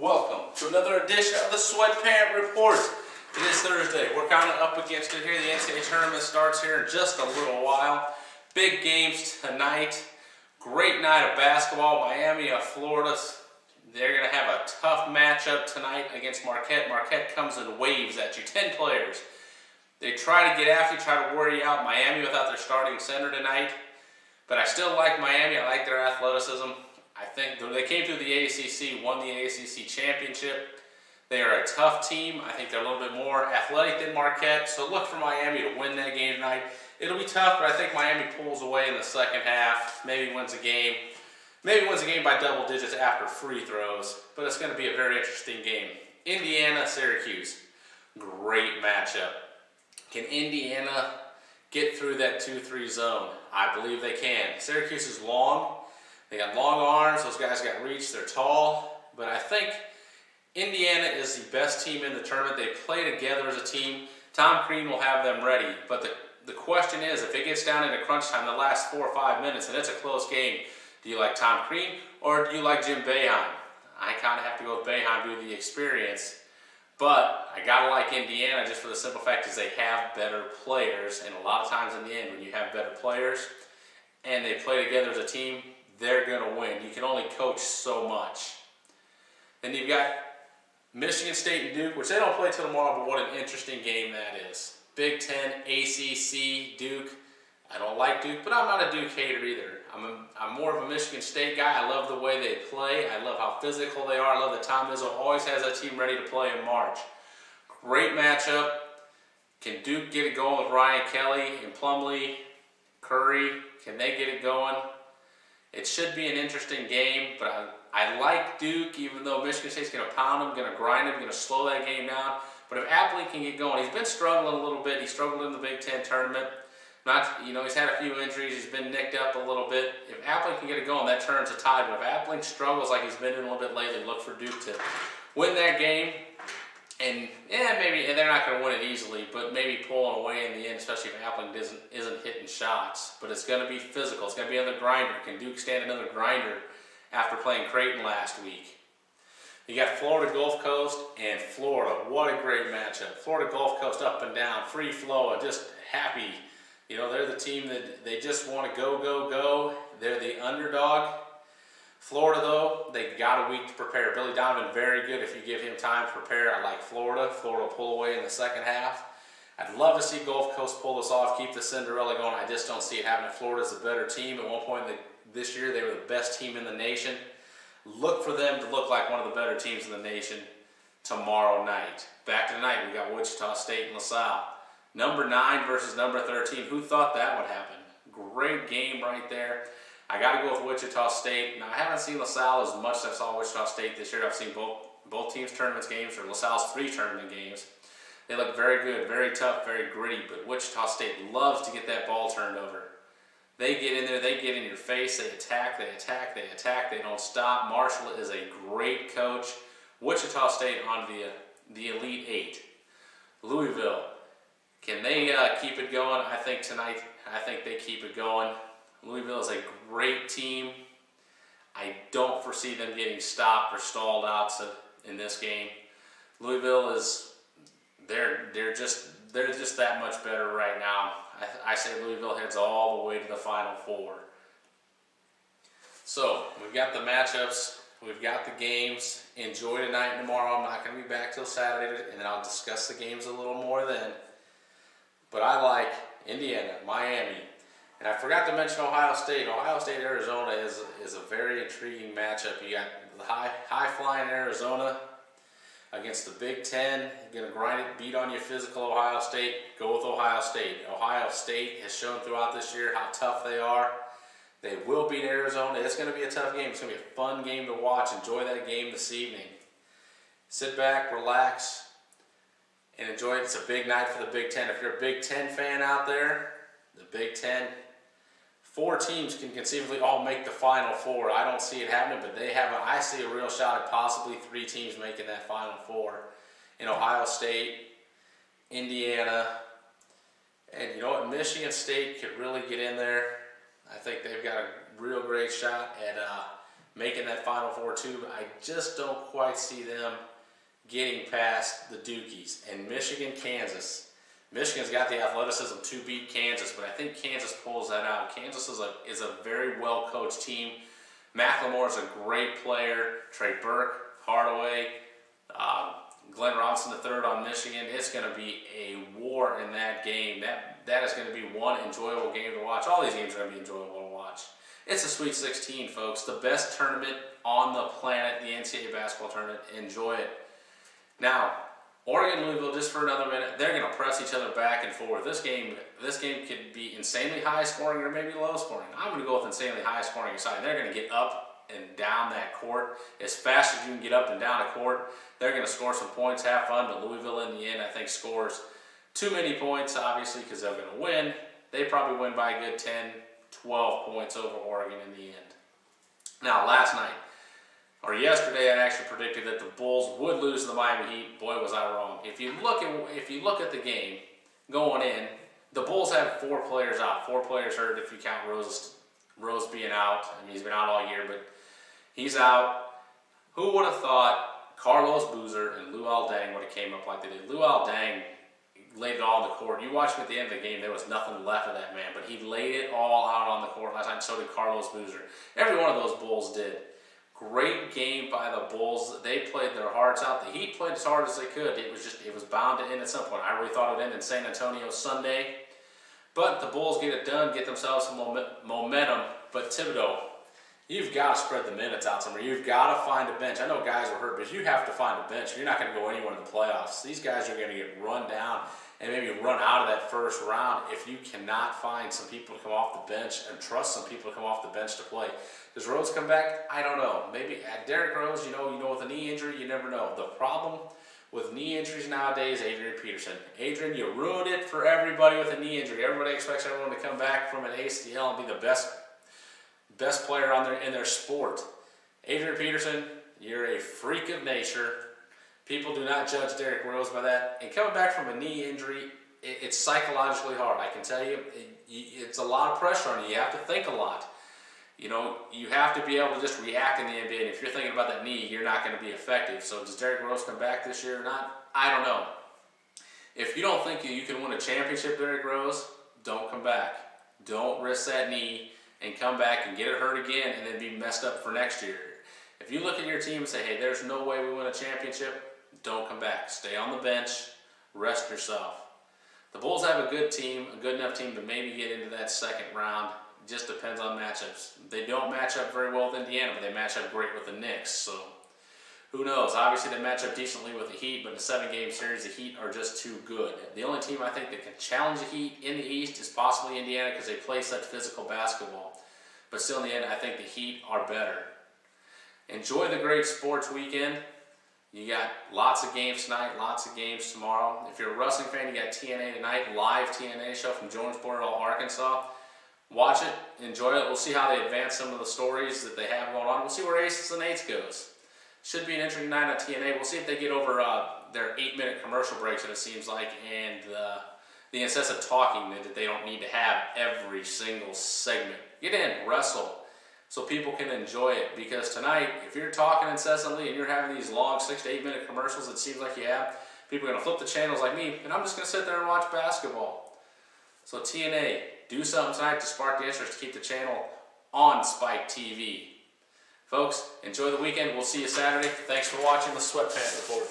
Welcome to another edition of the Sweatpant Report. It is Thursday. We're kind of up against it here. The NCAA tournament starts here in just a little while. Big games tonight. Great night of basketball. Miami of Florida. They're going to have a tough matchup tonight against Marquette. Marquette comes in waves at you. 10 players. They try to get after you, try to wear you out. Miami without their starting center tonight. But I still like Miami. I like their athleticism. I think they came through the ACC, won the ACC championship. They are a tough team. I think they're a little bit more athletic than Marquette. So look for Miami to win that game tonight. It'll be tough, but I think Miami pulls away in the second half. Maybe wins a game. Maybe wins a game by double digits after free throws. But it's going to be a very interesting game. Indiana, Syracuse. Great matchup. Can Indiana get through that 2-3 zone? I believe they can. Syracuse is long. They got long arms. Those guys got reach. They're tall. But I think Indiana is the best team in the tournament. They play together as a team. Tom Crean will have them ready. But the question is, if it gets down into crunch time, the last 4 or 5 minutes, and it's a close game, do you like Tom Crean or do you like Jim Boeheim? I kind of have to go with Boeheim due to the experience. But I got to like Indiana just for the simple fact is they have better players. And a lot of times in the end, when you have better players and they play together as a team, they're going to win. You can only coach so much. Then you've got Michigan State and Duke, which they don't play till tomorrow, but what an interesting game that is. Big Ten, ACC, Duke. I don't like Duke, but I'm not a Duke hater either. I'm more of a Michigan State guy. I love the way they play. I love how physical they are. I love that Tom Izzo always has that team ready to play in March. Great matchup. Can Duke get it going with Ryan Kelly and Plumlee, Curry? Can they get it going? It should be an interesting game, but I like Duke, even though Michigan State's going to pound them, going to grind them, going to slow that game down. But if Appley can get going, he's been struggling a little bit. He struggled in the Big Ten tournament. He's had a few injuries. He's been nicked up a little bit. If Appley can get it going, that turns a tide. But if Appley struggles like he's been in a little bit lately, look for Duke to win that game. And maybe they're not going to win it easily, but maybe pulling away in the end, especially if Appling isn't hitting shots. But it's going to be physical. It's going to be another grinder. Can Duke stand another grinder after playing Creighton last week? You got Florida Gulf Coast and Florida. What a great matchup. Florida Gulf Coast up and down, free flow, just happy. You know, they're the team that they just want to go, go, go. They're the underdog. Florida, though, they got a week to prepare. Billy Donovan, very good if you give him time to prepare. I like Florida. Florida will pull away in the second half. I'd love to see Gulf Coast pull this off, keep the Cinderella going. I just don't see it happening. Florida's a better team. At one point this year, they were the best team in the nation. Look for them to look like one of the better teams in the nation tomorrow night. Back to tonight, we got Wichita State and LaSalle. Number 9 versus number 13. Who thought that would happen? Great game right there. I got to go with Wichita State. Now, I haven't seen LaSalle as much as I saw Wichita State this year. I've seen both teams' tournament games, or LaSalle's 3 tournament games. They look very good, very tough, very gritty, but Wichita State loves to get that ball turned over. They get in there, they get in your face, they attack, they attack, they attack, they don't stop. Marshall is a great coach. Wichita State on the Elite 8. Louisville, can they keep it going? I think tonight, they keep it going. Louisville is a great team. I don't foresee them getting stopped or stalled out in this game. Louisville they're just that much better right now. I say Louisville heads all the way to the Final Four. So we've got the matchups, we've got the games. Enjoy tonight and tomorrow. I'm not going to be back till Saturday, and then I'll discuss the games a little more then. But I like Indiana, Miami. And I forgot to mention Ohio State. Ohio State, Arizona is a very intriguing matchup. You got the high-flying Arizona against the Big Ten. You're going to grind it, beat on your physical Ohio State. Go with Ohio State. Ohio State has shown throughout this year how tough they are. They will beat Arizona. It's going to be a tough game. It's going to be a fun game to watch. Enjoy that game this evening. Sit back, relax, and enjoy it. It's a big night for the Big Ten. If you're a Big Ten fan out there, the Big Ten, 4 teams can conceivably all make the Final Four. I don't see it happening, but I see a real shot at possibly 3 teams making that Final Four. In Ohio State, Indiana, and you know what? Michigan State could really get in there. I think they've got a real great shot at making that Final Four too, but I just don't quite see them getting past the Dukies. And Michigan, Kansas. Michigan's got the athleticism to beat Kansas, but I think Kansas pulls that out. Kansas is a very well-coached team. McLemore is a great player. Trey Burke, Hardaway, Glenn Robinson III on Michigan. It's going to be a war in that game. That is going to be one enjoyable game to watch. All these games are going to be enjoyable to watch. It's a Sweet 16, folks. The best tournament on the planet, the NCAA basketball tournament. Enjoy it. Now, Oregon, Louisville, just for another minute, they're going to press each other back and forth. This game could be insanely high scoring or maybe low scoring. I'm going to go with insanely high scoring side. They're going to get up and down that court as fast as you can get up and down a court. They're going to score some points, have fun, but Louisville in the end, I think, scores too many points, obviously, because they're going to win. They probably win by a good 10, 12 points over Oregon in the end. Now, last night, or yesterday, I actually predicted that the Bulls would lose to the Miami Heat. Boy, was I wrong. If you look at the game going in, the Bulls had 4 players out. 4 players hurt if you count Rose being out. I mean, he's been out all year, but he's out. Who would have thought Carlos Boozer and Luol Deng would have came up like they did? Luol Deng laid it all on the court. You watch him at the end of the game, there was nothing left of that man, but he laid it all out on the court last night. So did Carlos Boozer. Every one of those Bulls did. Great game by the Bulls. They played their hearts out. The Heat played as hard as they could. It was bound to end at some point. I really thought it would end in San Antonio Sunday. But the Bulls get it done, get themselves some momentum. But Thibodeau, you've got to spread the minutes out somewhere. You've got to find a bench. I know guys were hurt, but you have to find a bench. You're not going to go anywhere in the playoffs. These guys are going to get run down and maybe run out of that first round if you cannot find some people to come off the bench and trust some people to come off the bench to play. Does Rose come back? I don't know. Maybe Derrick Rose, you know, with a knee injury, you never know. The problem with knee injuries nowadays, Adrian Peterson. Adrian, you ruined it for everybody with a knee injury. Everybody expects everyone to come back from an ACL and be the best player in their sport. Adrian Peterson, you're a freak of nature. People do not judge Derrick Rose by that. And coming back from a knee injury, it's psychologically hard. I can tell you, it's a lot of pressure on you. You have to think a lot. You know, you have to be able to just react in the NBA. And if you're thinking about that knee, you're not going to be effective. So does Derrick Rose come back this year or not? I don't know. If you don't think you can win a championship, Derrick Rose, don't come back. Don't risk that knee and come back and get it hurt again and then be messed up for next year. If you look at your team and say, hey, there's no way we win a championship, don't come back. Stay on the bench. Rest yourself. The Bulls have a good team, a good enough team to maybe get into that second round. Just depends on matchups. They don't match up very well with Indiana, but they match up great with the Knicks. So who knows? Obviously, they match up decently with the Heat, but in a 7-game series, the Heat are just too good. The only team I think that can challenge the Heat in the East is possibly Indiana because they play such physical basketball. But still, in the end, I think the Heat are better. Enjoy the great sports weekend. You got lots of games tonight, lots of games tomorrow. If you're a wrestling fan, you got TNA tonight, live TNA show from Jonesboro, Arkansas. Watch it, enjoy it. We'll see how they advance some of the stories that they have going on. We'll see where Aces and Eights goes. Should be an interesting night on TNA. We'll see if they get over their 8-minute commercial breaks, it seems like, and the incessant talking that they don't need to have every single segment. Get in, wrestle, so people can enjoy it. Because tonight, if you're talking incessantly and you're having these long 6 to 8-minute commercials, it seems like you have, people are going to flip the channels like me, and I'm just going to sit there and watch basketball. So TNA, do something tonight to spark the interest to keep the channel on Spike TV. Folks, enjoy the weekend. We'll see you Saturday. Thanks for watching the Sweatpants Report.